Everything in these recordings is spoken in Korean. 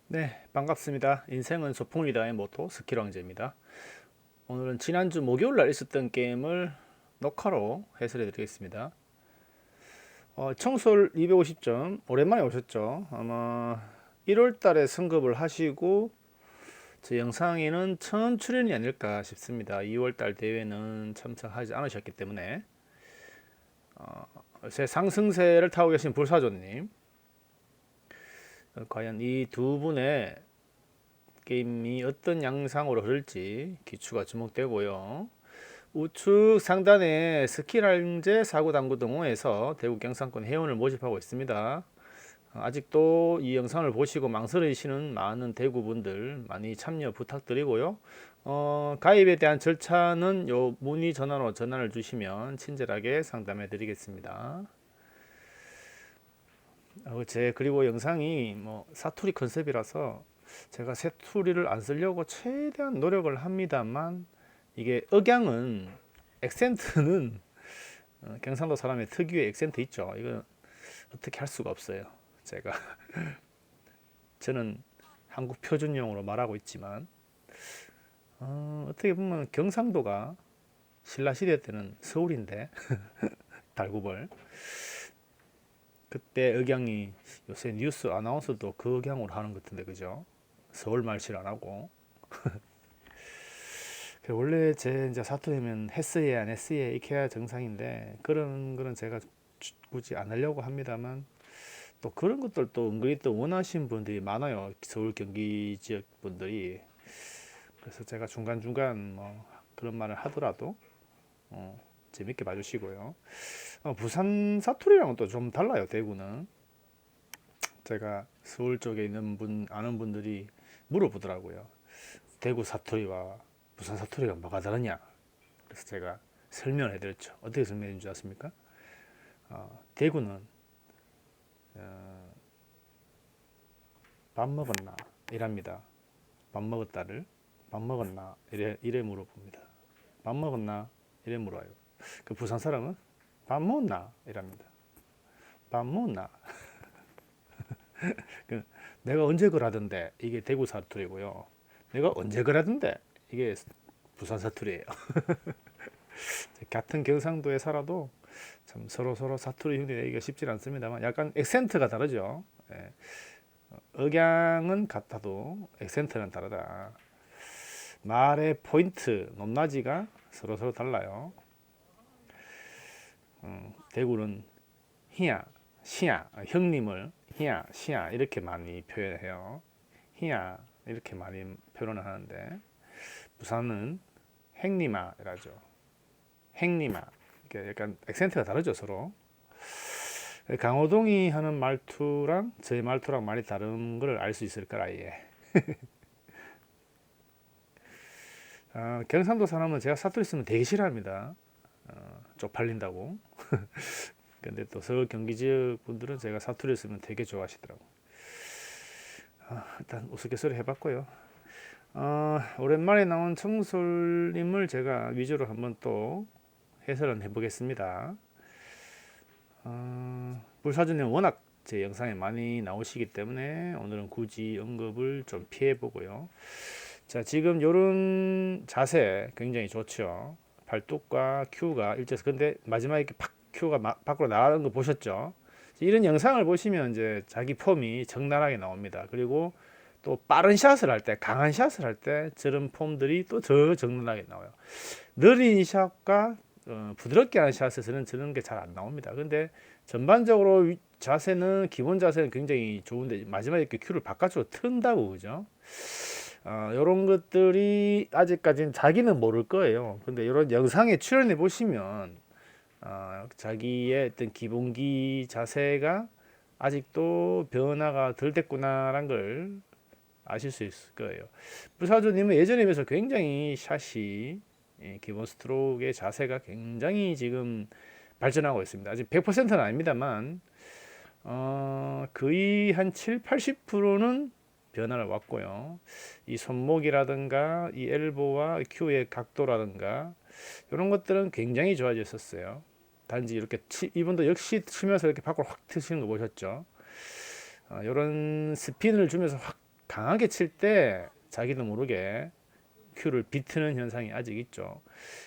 네, 반갑습니다. 인생은 소풍이다의 모토 스킬왕제입니다. 오늘은 지난주 목요일 날 있었던 게임을 녹화로 해설해 드리겠습니다. 청솔 250점 오랜만에 오셨죠? 아마 1월 달에 승급을 하시고 제 영상에는 처음 출연이 아닐까 싶습니다. 2월 달 대회는 참석하지 않으셨기 때문에 제 상승세를 타고 계신 불사조님, 과연 이 두 분의 게임이 어떤 양상으로 흐를지 기추가 주목되고요. 우측 상단에 스키랑제 사구당구 동호회에서 대구 경상권 회원을 모집하고 있습니다. 아직도 이 영상을 보시고 망설이시는 많은 대구분들 많이 참여 부탁드리고요. 가입에 대한 절차는 요 문의 전화로 전화를 주시면 친절하게 상담해 드리겠습니다. 그리고 영상이 뭐 사투리 컨셉이라서 제가 사투리를 안 쓰려고 최대한 노력을 합니다만, 이게 억양은, 액센트는 경상도 사람의 특유의 액센트 있죠. 이거 어떻게 할 수가 없어요. 제가 저는 한국 표준용으로 말하고 있지만, 어떻게 보면 경상도가 신라시대 때는 서울인데 달구벌, 그때 억양이, 요새 뉴스 아나운서도 그 억양으로 하는 것 같은데, 그죠? 서울 말실 안 하고. 원래 제 이제 사투리면 했어야 안 했어야 이렇게 해야 정상인데, 그런 거는 제가 굳이 안 하려고 합니다만, 또 그런 것들도 은근히 또 원하시는 분들이 많아요. 서울 경기 지역 분들이. 그래서 제가 중간중간 뭐 그런 말을 하더라도 재밌게 봐주시고요. 부산 사투리랑은 또 좀 달라요. 대구는. 제가 서울 쪽에 있는 아는 분들이 물어보더라고요. 대구 사투리와 부산 사투리가 뭐가 다르냐. 그래서 제가 설명을 해드렸죠. 어떻게 설명해 준줄 아십니까? 대구는 밥 먹었나 이랍니다. 밥 먹었다를 밥 먹었나 이래 물어봅니다. 밥 먹었나 이래 물어요. 그 부산 사람은 밥 먹었나 이랍니다. 밥 먹었나. 그 내가 언제 그러던데 이게 대구 사투리고요. 내가 언제 그러던데 이게 부산 사투리예요. 같은 경상도에 살아도 참 서로 사투리 흉내 내기가 쉽지 않습니다만, 약간 액센트가 다르죠. 예. 억양은 같아도 액센트는 다르다. 말의 포인트, 높낮이가 서로 달라요. 대구는 희야, 시야, 형님을 희야, 시야 이렇게 많이 표현해요. 희야 이렇게 많이 표현을 하는데, 부산은 행님아 이라죠. 행님아. 이렇게 약간 액센트가 다르죠, 서로. 강호동이 하는 말투랑 제 말투랑 많이 다른 걸 알 수 있을 거라, 예. 경상도 사람은 제가 사투리 쓰면 되게 싫어합니다. 쪽팔린다고. 근데 또 서울 경기 지역 분들은 제가 사투리 쓰면 되게 좋아하시더라고. 일단 우스갯소리 해봤고요. 오랜만에 나온 청솔님을 제가 위주로 한번 또 해설은 해보겠습니다. 불사조님 워낙 제 영상에 많이 나오시기 때문에 오늘은 굳이 언급을 좀 피해보고요. 자, 지금 요런 자세 굉장히 좋죠. 발뚝과 큐가 일제해서, 근데 마지막에 이렇게 팍 큐가 밖으로 나가는 거 보셨죠? 이런 영상을 보시면 이제 자기 폼이 적나라하게 나옵니다. 그리고 또 빠른 샷을 할 때, 강한 샷을 할 때 저런 폼들이 또 더 적나라하게 나와요. 느린 샷과 부드럽게 하는 샷에서는 저런 게 잘 안 나옵니다. 근데 전반적으로 자세는, 기본 자세는 굉장히 좋은데 마지막에 이렇게 큐를 바깥으로 튼다고, 그죠? 이런 것들이 아직까지는 자기는 모를 거예요. 근데 이런 영상에 출연해 보시면 자기의 어떤 기본기 자세가 아직도 변화가 덜 됐구나라는 걸 아실 수 있을 거예요. 부사조님은 예전에 비해서 굉장히 샷이, 기본 스트로크의 자세가 굉장히 지금 발전하고 있습니다. 아직 100%는 아닙니다만 거의 한 7, 80%는 변화를 왔고요. 이 손목이라든가 이 엘보와 큐의 각도라든가 이런 것들은 굉장히 좋아졌었어요. 단지 이렇게 이분도 역시 치면서 이렇게 밖으로 확 트시는 거 보셨죠? 이런 스핀을 주면서 확 강하게 칠 때 자기도 모르게 큐를 비트는 현상이 아직 있죠.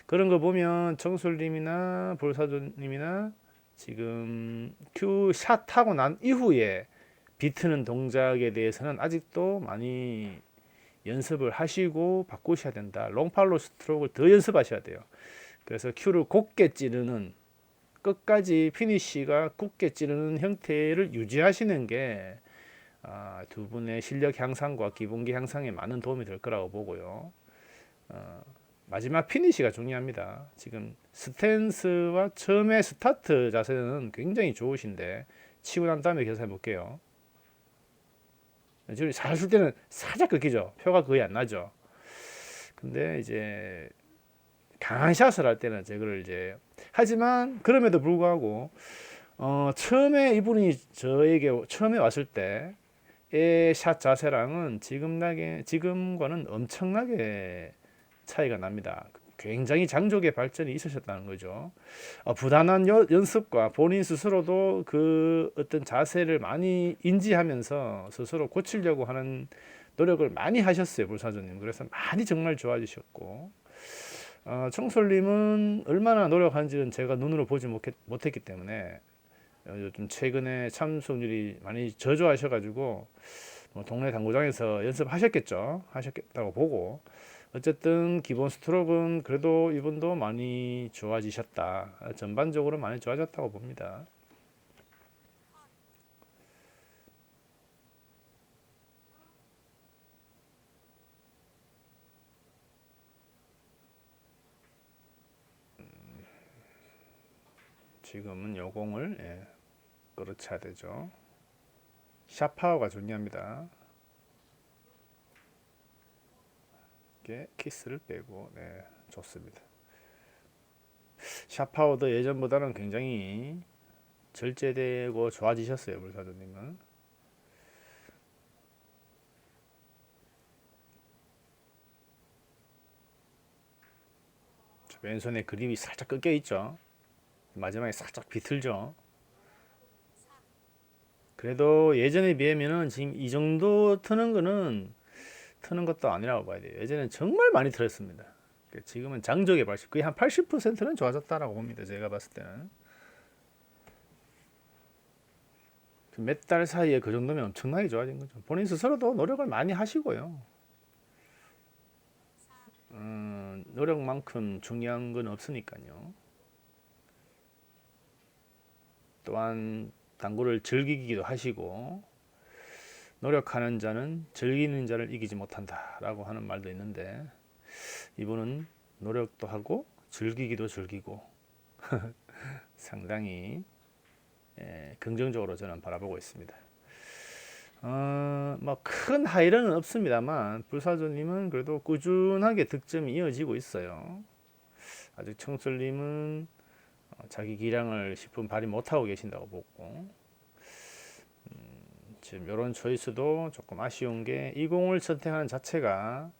그런 거 보면 정솔님이나 볼사조님이나 지금 큐 샷 하고 난 이후에 비트는 동작에 대해서는 아직도 많이 연습을 하시고 바꾸셔야 된다. 롱팔로 스트로크를 더 연습하셔야 돼요. 그래서 큐를 곱게 찌르는, 끝까지 피니쉬가 곱게 찌르는 형태를 유지하시는 게 두 분의 실력 향상과 기본기 향상에 많은 도움이 될 거라고 보고요. 마지막 피니쉬가 중요합니다. 지금 스탠스와 처음에 스타트 자세는 굉장히 좋으신데 치고 난 다음에 계산해 볼게요. 지금 잘 줄 때는 살짝 꺾이죠. 표가 거의 안 나죠. 근데 이제 강한 샷을 할 때는 저거를 이제, 하지만 그럼에도 불구하고 처음에 이분이 저에게 처음에 왔을 때의 샷 자세랑은 지금과는 엄청나게 차이가 납니다. 굉장히 장족의 발전이 있으셨다는 거죠. 부단한 연습과 본인 스스로도 그 어떤 자세를 많이 인지하면서 스스로 고치려고 하는 노력을 많이 하셨어요, 불사조님. 그래서 많이 정말 좋아지셨고, 청솔님은 얼마나 노력하는지는 제가 눈으로 보지 못했기 때문에 요즘 최근에 참석률이 많이 저조하셔가지고 뭐 동네 당구장에서 연습하셨겠죠. 하셨겠다고 보고, 어쨌든 기본 스트로크는 그래도 이분도 많이 좋아지셨다. 전반적으로 많이 좋아졌다고 봅니다. 지금은 요 공을 끌어쳐야 되죠. 샷 파워가 중요합니다. 이렇게 키스를 빼고, 네, 좋습니다. 샷 파워도 예전보다는 굉장히 절제되고 좋아지셨어요, 불사조님은. 왼손에 그립이 살짝 꺾여 있죠. 마지막에 살짝 비틀죠. 그래도 예전에 비하면은 지금 이 정도 트는 것도 아니라고 봐야 돼요. 예전엔 정말 많이 틀었습니다. 지금은 장족의 발식, 거의 한 80%는 좋아졌다라고 봅니다. 제가 봤을 때는. 몇 달 사이에 그 정도면 엄청나게 좋아진 거죠. 본인 스스로도 노력을 많이 하시고요. 노력만큼 중요한 건 없으니까요. 또한 당구를 즐기기도 하시고, 노력하는 자는 즐기는 자를 이기지 못한다라고 하는 말도 있는데, 이분은 노력도 하고 즐기기도 즐기고 상당히 긍정적으로 저는 바라보고 있습니다. 뭐 큰 하이런은 없습니다만 불사조님은 그래도 꾸준하게 득점이 이어지고 있어요. 아직 청솔님은 자기 기량을 10분 발휘 못하고 계신다고 보고, 지금 이런 초이스도 조금 아쉬운 게 이 공을 선택하는 자체가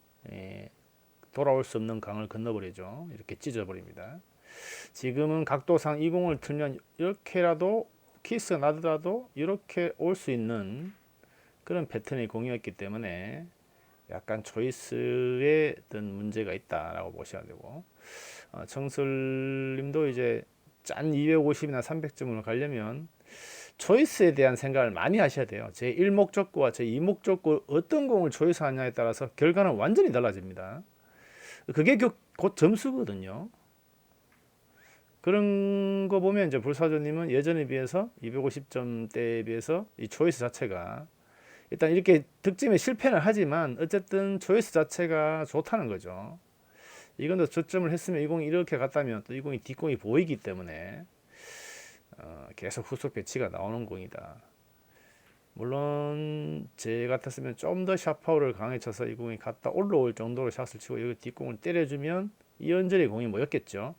돌아올 수 없는 강을 건너버리죠. 이렇게 찢어버립니다. 지금은 각도상 이 공을 틀면 이렇게라도 키스가 나더라도 이렇게 올 수 있는 그런 패턴의 공이었기 때문에 약간 초이스에 어떤 문제가 있다라고 보셔야 되고, 청설님도 이제 짠 250이나 300점을 가려면 초이스에 대한 생각을 많이 하셔야 돼요. 제 1목적구와 제 2목적구 어떤 공을 초이스하냐에 따라서 결과는 완전히 달라집니다. 그게 곧 점수거든요. 그런 거 보면 이제 불사조님은 예전에 비해서 250점대에 비해서 이 초이스 자체가 일단 이렇게 득점에 실패는 하지만 어쨌든 초이스 자체가 좋다는 거죠. 이건 더 저점을 했으면 이 공이 이렇게 갔다면 또 이 공이 뒷공이 보이기 때문에 계속 후속 배치가 나오는 공이다. 물론 제 같았으면 좀 더 샷 파워를 강하게 쳐서 이 공이 갔다 올라올 정도로 샷을 치고 여기 뒷공을 때려주면 이연절의 공이 뭐였겠죠.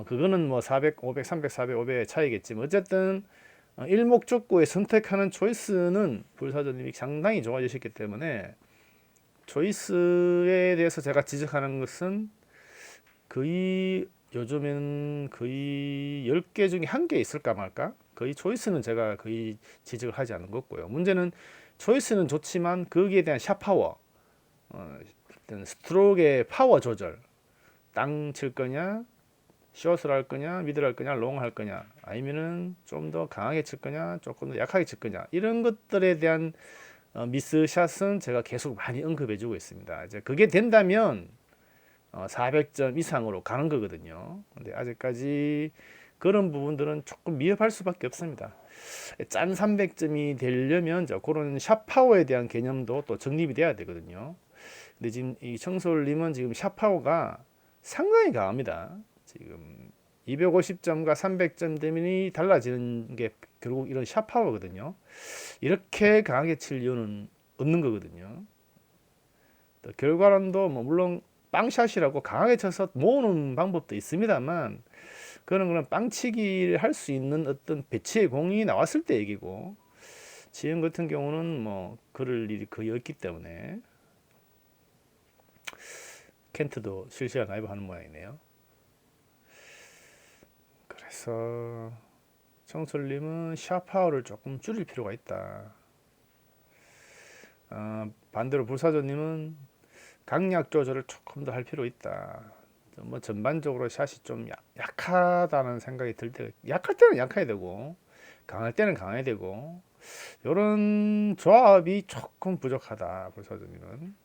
그거는 뭐 400, 500, 300, 400, 500의 차이겠지만 어쨌든 일목적구에 선택하는 초이스는 불사조님이 상당히 좋아지셨기 때문에 초이스에 대해서 제가 지적하는 것은 거의 요즘엔 거의 10개 중에 1개 있을까 말까? 거의 초이스는 제가 거의 지적을 하지 않은 것 같고요. 문제는 초이스는 좋지만 거기에 대한 샷 파워, 어떤 스트로크의 파워 조절, 땅 칠 거냐, 숏을 할 거냐, 미들 할 거냐, 롱 할 거냐, 아니면은 좀 더 강하게 칠 거냐, 조금 더 약하게 칠 거냐, 이런 것들에 대한 미스샷은 제가 계속 많이 언급해주고 있습니다. 이제 그게 된다면 400점 이상으로 가는 거거든요. 근데 아직까지 그런 부분들은 조금 미흡할 수밖에 없습니다. 짠 300점이 되려면 그런 샷 파워에 대한 개념도 또 정립이 돼야 되거든요. 근데 지금 이 청솔님은 지금 샷 파워가 상당히 강합니다. 지금 250점과 300점 때문에 달라지는 게 결국 이런 샷 파워거든요. 이렇게 강하게 칠 이유는 없는 거거든요. 결과론도 뭐 물론 빵샷이라고 강하게 쳐서 모으는 방법도 있습니다만 그런 빵치기를 할 수 있는 어떤 배치의 공이 나왔을 때 얘기고, 지금 같은 경우는 뭐 그럴 일이 거의 없기 때문에 켄트도 실시간 라이브 하는 모양이네요. 그래서 청솔님은 샷 파워를 조금 줄일 필요가 있다. 반대로 불사조님은 강약 조절을 조금 더 할 필요 있다. 뭐 전반적으로 샷이 좀 약하다는 생각이 들 때, 약할 때는 약해야 되고 강할 때는 강해야 되고, 이런 조합이 조금 부족하다. 불사조님은.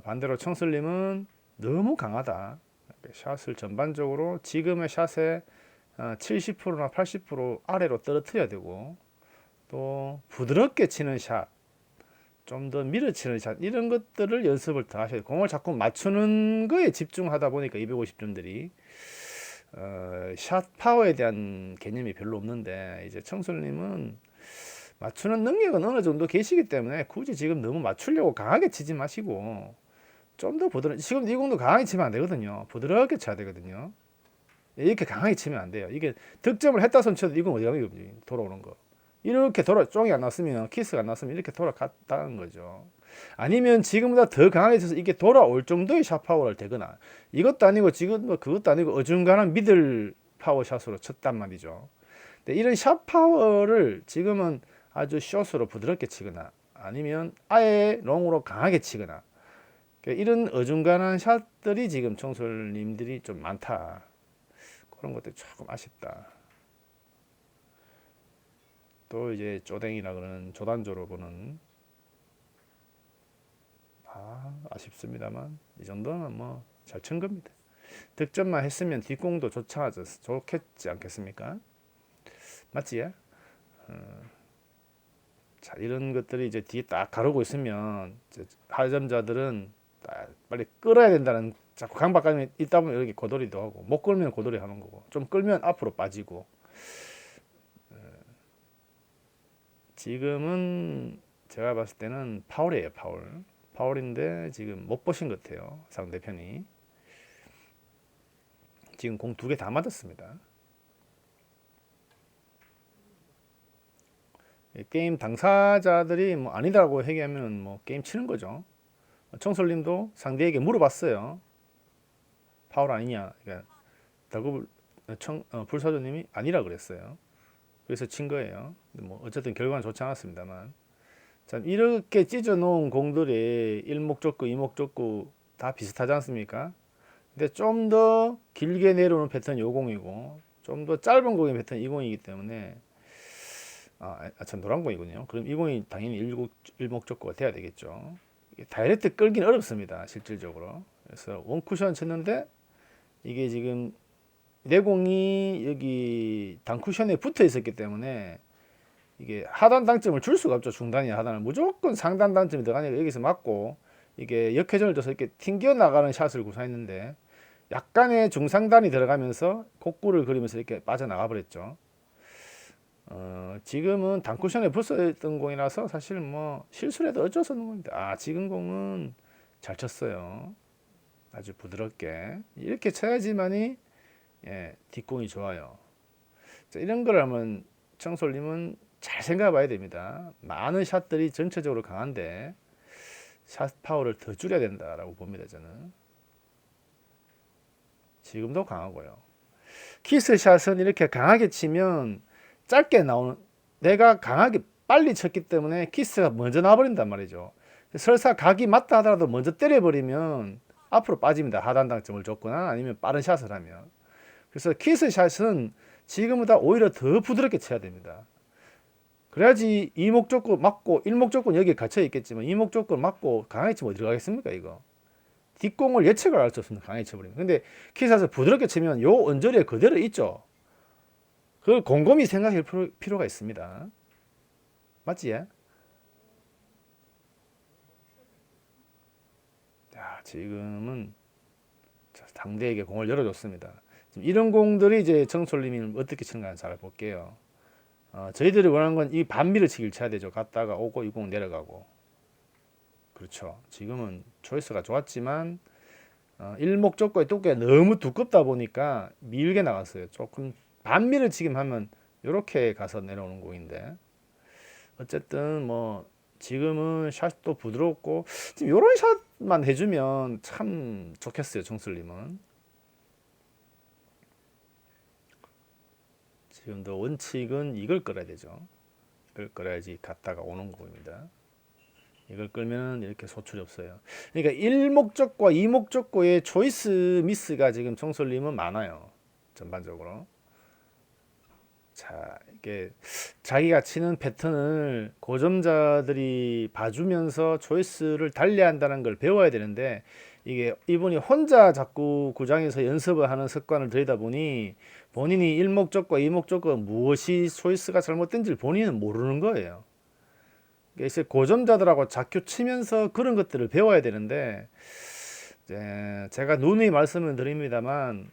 반대로 청슬님은 너무 강하다. 샷을 전반적으로 지금의 샷의 70%나 80% 아래로 떨어뜨려야 되고, 또 부드럽게 치는 샷, 좀 더 밀어치는 샷, 이런 것들을 연습을 더 하셔야 돼요. 공을 자꾸 맞추는 거에 집중하다 보니까 250점들이 샷 파워에 대한 개념이 별로 없는데, 이제 청솔님은 맞추는 능력은 어느 정도 계시기 때문에 굳이 지금 너무 맞추려고 강하게 치지 마시고 좀 더 부드럽게, 지금 이 공도 강하게 치면 안 되거든요. 부드럽게 쳐야 되거든요. 이렇게 강하게 치면 안 돼요. 이게 득점을 했다 손 쳐도 이건 어디 가면 돌아오는 거. 이렇게 쫑이 안 났으면, 키스가 안 났으면 이렇게 돌아갔다는 거죠. 아니면 지금보다 더 강하게 쳐서 이게 돌아올 정도의 샷 파워를 대거나, 이것도 아니고 지금 뭐 그것도 아니고 어중간한 미들 파워 샷으로 쳤단 말이죠. 근데 이런 샷 파워를 지금은 아주 숏으로 부드럽게 치거나 아니면 아예 롱으로 강하게 치거나, 이런 어중간한 샷들이 지금 청솔님들이 좀 많다. 그런 것들이 조금 아쉽다. 또 이제 쪼댕이라 그러는 조단조로 보는, 아쉽습니다만 이 정도는 뭐 잘 친 겁니다. 득점만 했으면 뒷공도 좋겠지 않겠습니까? 맞지? 자, 이런 것들이 이제 뒤에 딱 가르고 있으면 하점자들은 빨리 끌어야 된다는, 자꾸 강박감이 있다 보면 이렇게 고돌이도 하고, 못 끌면 고돌이 하는 거고, 좀 끌면 앞으로 빠지고. 지금은 제가 봤을 때는 파울이에요. 파울인데 지금 못 보신 것 같아요. 상대편이 지금 공 2개 다 맞았습니다. 게임 당사자들이 뭐 아니다라고 얘기하면 뭐 게임 치는 거죠. 청솔님도 상대에게 물어봤어요. 파울 아니냐. 그러니까 불사조님이 아니라 그랬어요. 그래서 친 거예요. 뭐 어쨌든 결과는 좋지 않았습니다만, 참 이렇게 찢어 놓은 공들이 일목적구, 이목적구 다 비슷하지 않습니까? 근데 좀 더 길게 내려오는 패턴이 요 공이고, 좀 더 짧은 공의 패턴이 이 공이기 때문에, 참 노란 공이군요. 그럼 이 공이 당연히 일목적구가 돼야 되겠죠. 다이렉트 끌기는 어렵습니다. 실질적으로. 그래서 원쿠션 쳤는데 이게 지금 내공이 여기 단쿠션에 붙어 있었기 때문에 이게 하단 당점을 줄 수가 없죠. 중단이 하단을 무조건 상단 당점이 들어가니까 여기서 맞고, 이게 역회전을 둬서 이렇게 튕겨 나가는 샷을 구사했는데 약간의 중상단이 들어가면서 곡구를 그리면서 이렇게 빠져나가 버렸죠. 지금은 단쿠션에 붙어있던 공이라서 사실 뭐 실수를 해도 어쩔 수 없는 겁니다. 지금 공은 잘 쳤어요. 아주 부드럽게 이렇게 쳐야지만이 뒷공이 좋아요. 자, 이런 걸 하면 청솔님은 잘 생각해 봐야 됩니다. 많은 샷들이 전체적으로 강한데 샷 파워를 더 줄여야 된다라고 봅니다. 저는 지금도 강하고요. 키스 샷은 이렇게 강하게 치면 짧게 나오는, 내가 강하게 빨리 쳤기 때문에 키스가 먼저 나와버린단 말이죠. 설사 각이 맞다 하더라도 먼저 때려버리면 앞으로 빠집니다. 하단 당점을 줬거나 아니면 빠른 샷을 하면. 그래서 키스 샷은 지금보다 오히려 더 부드럽게 쳐야 됩니다. 그래야지 이목 조건 맞고 일목 조건 여기에 갇혀 있겠지만 이목 조건 맞고 강하게 치면 어디로 가겠습니까 이거. 뒷공을 예측을 할 수 없습니다. 강하게 쳐버리면. 근데 키스샷을 부드럽게 치면 요 언저리에 그대로 있죠. 그걸 곰곰이 생각할 필요가 있습니다. 맞지? 자, 지금은 상대에게 공을 열어줬습니다. 이런 공들이 이제 정솔님이 어떻게 치는가 잘 볼게요. 저희들이 원하는 건 이 반미를 치길 쳐야 되죠. 갔다가 오고 이 공 내려가고. 그렇죠. 지금은 초이스가 좋았지만 일목적고의 두께가 너무 두껍다 보니까 밀게 나갔어요. 조금 반미를 치긴 하면 이렇게 가서 내려오는 공인데 어쨌든 뭐 지금은 샷도 부드럽고 지금 이런 샷만 해주면 참 좋겠어요. 정슬님은 지금도 원칙은 이걸 끌어야 되죠. 이걸 끌어야지 갔다가 오는 공입니다. 이걸 끌면 이렇게 소출이 없어요. 그러니까 1목적과 2목적고의 초이스 미스가 지금 정솔님은 많아요. 전반적으로. 자, 이게 자기가 치는 패턴을 고점자들이 봐주면서 초이스를 달리한다는 걸 배워야 되는데 이게 이분이 혼자 자꾸 구장에서 연습을 하는 습관을 들이다 보니 본인이 1목적과 2목적과 무엇이 초이스가 잘못된지를 본인은 모르는 거예요. 그래서 고점자들하고 자큐 치면서 그런 것들을 배워야 되는데 제가 누누이 말씀을 드립니다만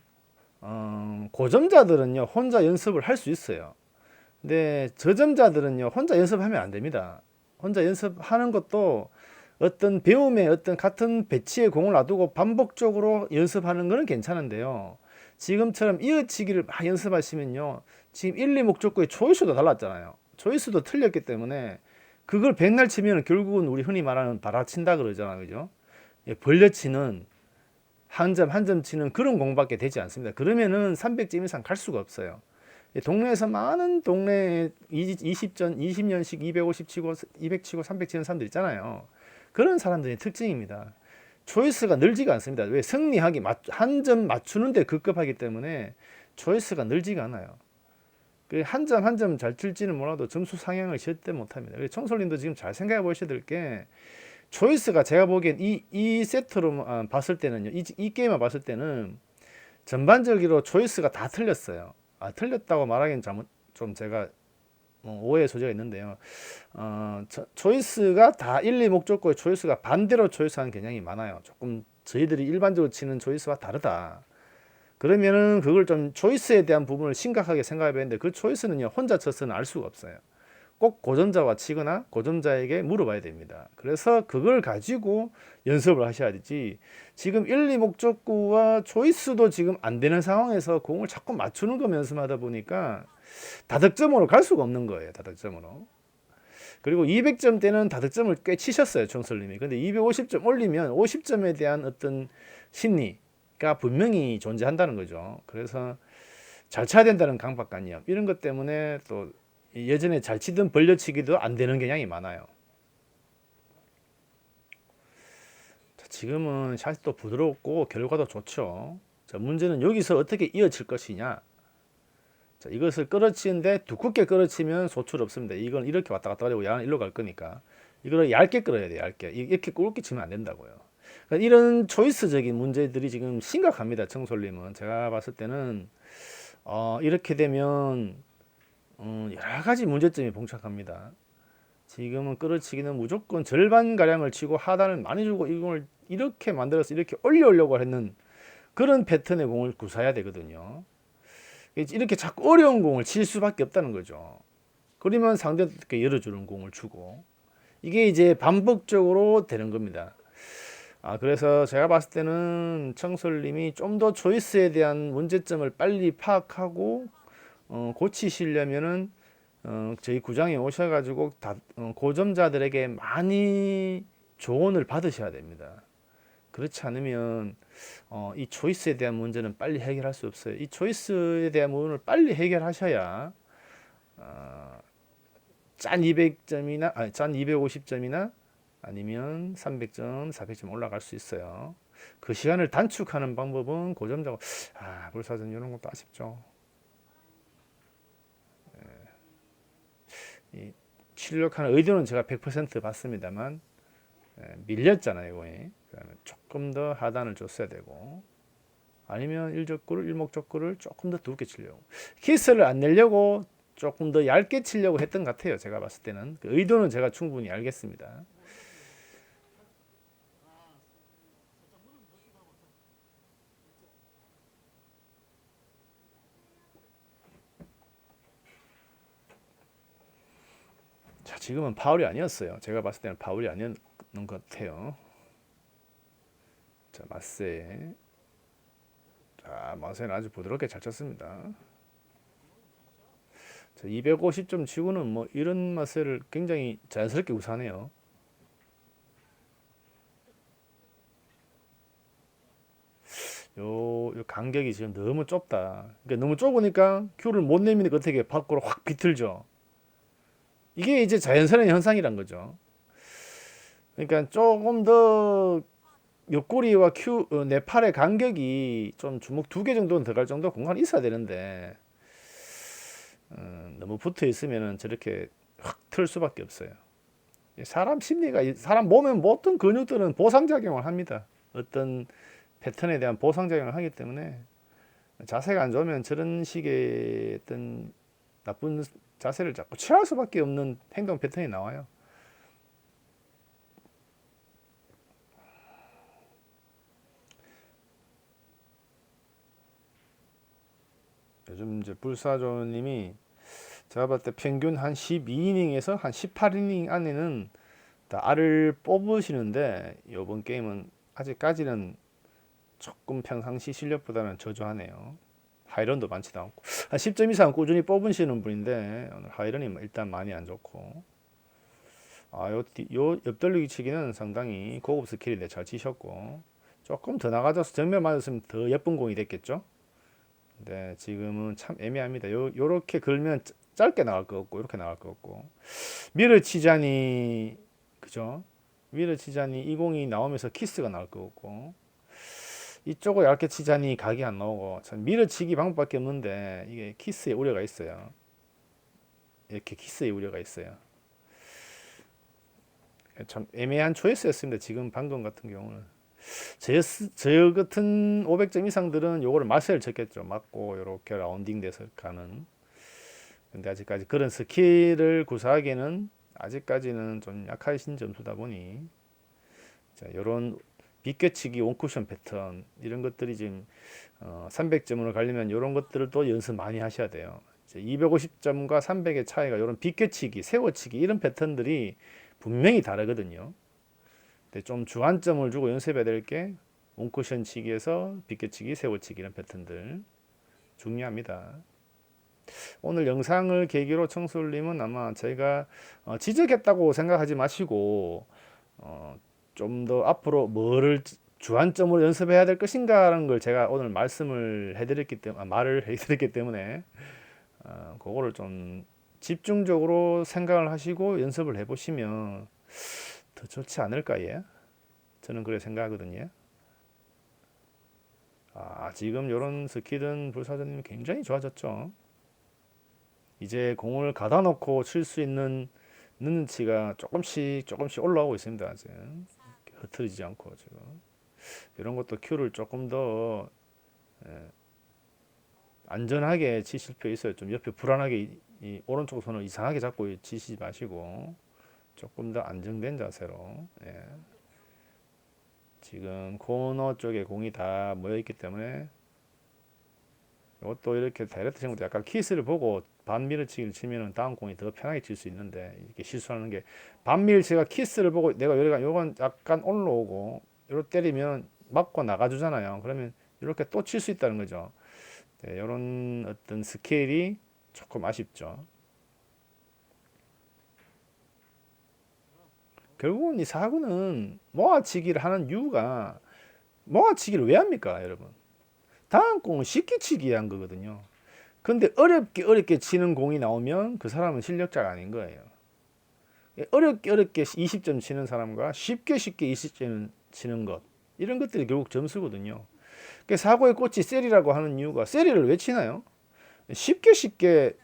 고점자들은요 혼자 연습을 할 수 있어요. 근데 저점자들은요 혼자 연습하면 안 됩니다. 혼자 연습하는 것도 어떤 배움에 어떤 같은 배치의 공을 놔두고 반복적으로 연습하는 것은 괜찮은데요. 지금처럼 이어치기를 막 연습하시면요 지금 1, 2목적고의 초이스도 달랐잖아요. 초이스도 틀렸기 때문에 그걸 백날 치면 결국은 우리 흔히 말하는 바라친다 그러잖아요. 그죠? 벌려치는 한 점 한 점 치는 그런 공밖에 되지 않습니다. 그러면은 300점 이상 갈 수가 없어요. 동네에서 많은 동네에 20년씩 250 치고 200 치고 300 치는 사람들 있잖아요. 그런 사람들의 특징입니다. 초이스가 늘지가 않습니다. 왜? 승리하기 한 점 맞추는데 급급하기 때문에 초이스가 늘지가 않아요. 한 점 한 점 잘 칠지는 몰라도 점수 상향을 절대 못합니다. 청솔님도 지금 잘 생각해 보셔야 될 게 초이스가 제가 보기엔 이 세트로 봤을 때는요. 이 게임만 봤을 때는 전반적으로 초이스가 다 틀렸어요. 틀렸다고 말하기는 좀 제가 오해의 소지가 있는데요. 초이스가 다 1, 2목적고의 초이스가 반대로 초이스하는 경향이 많아요. 조금 저희들이 일반적으로 치는 초이스와 다르다. 그러면은 그걸 좀 초이스에 대한 부분을 심각하게 생각해 봤는데 그 초이스는요 혼자 쳐서는 알 수가 없어요. 꼭 고점자와 치거나 고점자에게 물어봐야 됩니다. 그래서 그걸 가지고 연습을 하셔야 되지 지금 1, 2목적구와 초이스도 지금 안 되는 상황에서 공을 자꾸 맞추는 거 연습하다 보니까 다득점으로 갈 수가 없는 거예요. 다득점으로. 그리고 200점 때는 다득점을 꽤 치셨어요. 정설님이. 근데 250점 올리면 50점에 대한 어떤 심리가 분명히 존재한다는 거죠. 그래서 잘 쳐야 된다는 강박관념 이런 것 때문에 또 예전에 잘 치던 벌려치기도 안 되는 경향이 많아요. 자, 지금은 샷도 부드럽고 결과도 좋죠. 자, 문제는 여기서 어떻게 이어질 것이냐. 자, 이것을 끌어치는데 두껍게 끌어치면 소출 없습니다. 이건 이렇게 왔다 갔다 하려고 야는 일로 갈 거니까 이걸 얇게 끌어야 돼요. 얇게. 이렇게 굵게 치면 안 된다고요. 그러니까 이런 초이스적인 문제들이 지금 심각합니다. 청솔님은 제가 봤을 때는 이렇게 되면 여러 가지 문제점이 봉착합니다. 지금은 끌어치기는 무조건 절반 가량을 치고 하단을 많이 주고 이 공을 이렇게 만들어서 이렇게 올려오려고 하는 그런 패턴의 공을 구사해야 되거든요. 이렇게 자꾸 어려운 공을 칠 수밖에 없다는 거죠. 그러면 상대한테 열어주는 공을 주고 이게 이제 반복적으로 되는 겁니다. 그래서 제가 봤을 때는 청솔님이 좀 더 초이스에 대한 문제점을 빨리 파악하고 고치시려면은 저희 구장에 오셔가지고 고점자들에게 많이 조언을 받으셔야 됩니다. 그렇지 않으면 이 초이스에 대한 문제는 빨리 해결할 수 없어요. 이 초이스에 대한 부분을 빨리 해결하셔야 짠 200점이나 아니 짠 250점이나 아니면 300점, 400점 올라갈 수 있어요. 그 시간을 단축하는 방법은 고점자고 불사전 이런 것도 아쉽죠. 이 출력하는 의도는 제가 100% 봤습니다만 밀렸잖아요, 이거에. 그러면 조금 더 하단을 줬어야 되고 아니면 일적구를 일목적구를 조금 더 두껍게 치려고 키스를 안 내려고 조금 더 얇게 치려고 했던 것 같아요. 제가 봤을 때는 그 의도는 제가 충분히 알겠습니다. 자, 지금은 파울이 아니었어요. 제가 봤을 때는 파울이 아니었는 것 같아요. 자, 마세. 자, 마세는 아주 부드럽게 잘 쳤습니다. 자, 250점 치고는 뭐 이런 마세를 굉장히 자연스럽게 구사하네요. 요 간격이 지금 너무 좁다. 그러니까 너무 좁으니까 큐를 못 내미니까 어떻게 밖으로 확 비틀죠. 이게 이제 자연스러운 현상이란 거죠. 그러니까 조금 더 옆구리와 내 팔의 간격이 좀 주먹 2개 정도는 들어갈 정도 공간이 있어야 되는데 너무 붙어 있으면 저렇게 확 틀 수밖에 없어요. 사람 심리가 사람 몸의 모든 근육들은 보상작용을 합니다. 어떤 패턴에 대한 보상작용을 하기 때문에 자세가 안 좋으면 저런 식의 어떤 나쁜 자세를 자꾸 취할 수밖에 없는 행동 패턴이 나와요. 요즘 이제 불사조님이 제가 봤을 때 평균 한 12이닝에서 한 18이닝 안에는 다 알을 뽑으시는데 이번 게임은 아직까지는 조금 평상시 실력보다는 저조하네요. 하이런도 많지도 않고 한 10점 이상 꾸준히 뽑으시는 분인데 오늘 하이런이 일단 많이 안 좋고 요 옆돌리기 치기는 상당히 고급 스킬인데 잘 치셨고 조금 더 나가져서 정면 맞았으면 더 예쁜 공이 됐겠죠. 근데 지금은 참 애매합니다. 요렇게 걸면 짧게 나갈 것 같고 이렇게 나갈 것 같고 미러 치자니 그죠? 미러 치자니 이 공이 나오면서 키스가 나올 것 같고 이쪽을 얇게 치자니 각이 안 나오고 참 밀어치기 방법밖에 없는데 이게 키스의 우려가 있어요. 이렇게 키스의 우려가 있어요. 참 애매한 초이스였습니다. 지금 방금 같은 경우는 저 같은 500점 이상들은 요거를 마스를 쳤겠죠. 맞고 이렇게 라운딩 돼서 가는. 근데 아직까지 그런 스킬을 구사하기에는 아직까지는 좀 약하신 점수다 보니 자, 요런 비껴치기 원쿠션 패턴 이런 것들이 지금 300점으로 가려면 이런 것들을 또 연습 많이 하셔야 돼요. 250점과 300의 차이가 이런 비껴치기, 세워치기 이런 패턴들이 분명히 다르거든요. 근데 좀 주안점을 주고 연습해야 될 게 원쿠션 치기에서 비껴치기, 세워치기 이런 패턴들 중요합니다. 오늘 영상을 계기로 청솔님은 아마 제가 지적했다고 생각하지 마시고 좀 더 앞으로 뭐를 주안점으로 연습해야 될 것인가라는 걸 제가 오늘 말씀을 해드렸기 때문에 말을 해드렸기 때문에 그거를 좀 집중적으로 생각을 하시고 연습을 해보시면 더 좋지 않을까 예? 저는 그렇게 생각하거든요. 지금 이런 스킬은 불사조님 굉장히 좋아졌죠. 이제 공을 가다 놓고 칠 수 있는 능치가 조금씩 올라오고 있습니다. 지금 흐트리지 않고 지금 이런 것도 큐를 조금 더 안전하게 치실 필요 있어요. 좀 옆에 불안하게 이 오른쪽 손을 이상하게 잡고 치시지 마시고 조금 더 안정된 자세로 지금 코너 쪽에 공이 다 모여 있기 때문에 이것도 이렇게 다이렉트 친 것도 약간 키스를 보고 반밀어치기를 치면은 다음 공이 더 편하게 칠 수 있는데 이렇게 실수하는 게 반밀치가 키스를 보고 내가 여기가 요건 약간 올라오고 요렇게 때리면 맞고 나가주잖아요. 그러면 이렇게 또 칠 수 있다는 거죠. 네, 이런 어떤 스케일이 조금 아쉽죠. 결국은 이 사구는 모아치기를 하는 이유가 모아치기를 왜 합니까, 여러분? 다음 공은 쉽게 치기 위한 거거든요. 근데 어렵게 치는 공이 나오면 그 사람은 실력자가 아닌 거예요. 어렵게 20점 치는 사람과 쉽게 20점 치는 것, 이런 것들이 결국 점수거든요. 사고의 꽃이 셀이라고 하는 이유가, 셀이를 왜 치나요? 쉽게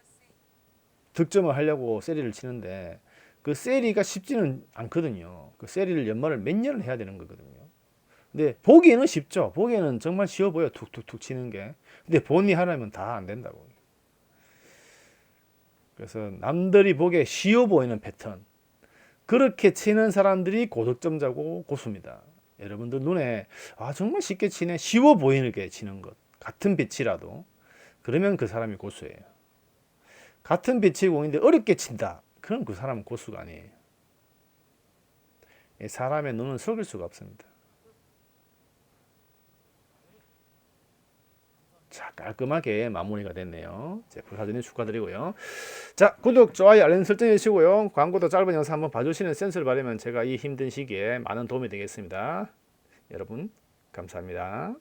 득점을 하려고 세리를 치는데, 그 세리가 쉽지는 않거든요. 그 세리를 연말을 몇 년을 해야 되는 거거든요. 근데 보기에는 쉽죠. 보기에는 정말 쉬워 보여, 툭툭툭 치는 게. 근데 본인이 하려면 다 안 된다고. 그래서 남들이 보기에 쉬워 보이는 패턴, 그렇게 치는 사람들이 고득점자고 고수입니다. 여러분들 눈에 정말 쉽게 치네, 쉬워 보이게 치는 것, 같은 빛이라도, 그러면 그 사람이 고수예요. 같은 빛의 공인데 어렵게 친다, 그럼 그 사람은 고수가 아니에요. 사람의 눈은 속일 수가 없습니다. 자, 깔끔하게 마무리가 됐네요. 불사조님 축하드리고요. 자, 구독, 좋아요, 알림 설정해 주시고요. 광고도 짧은 영상 한번 봐주시는 센스를 바르면 제가 이 힘든 시기에 많은 도움이 되겠습니다. 여러분, 감사합니다.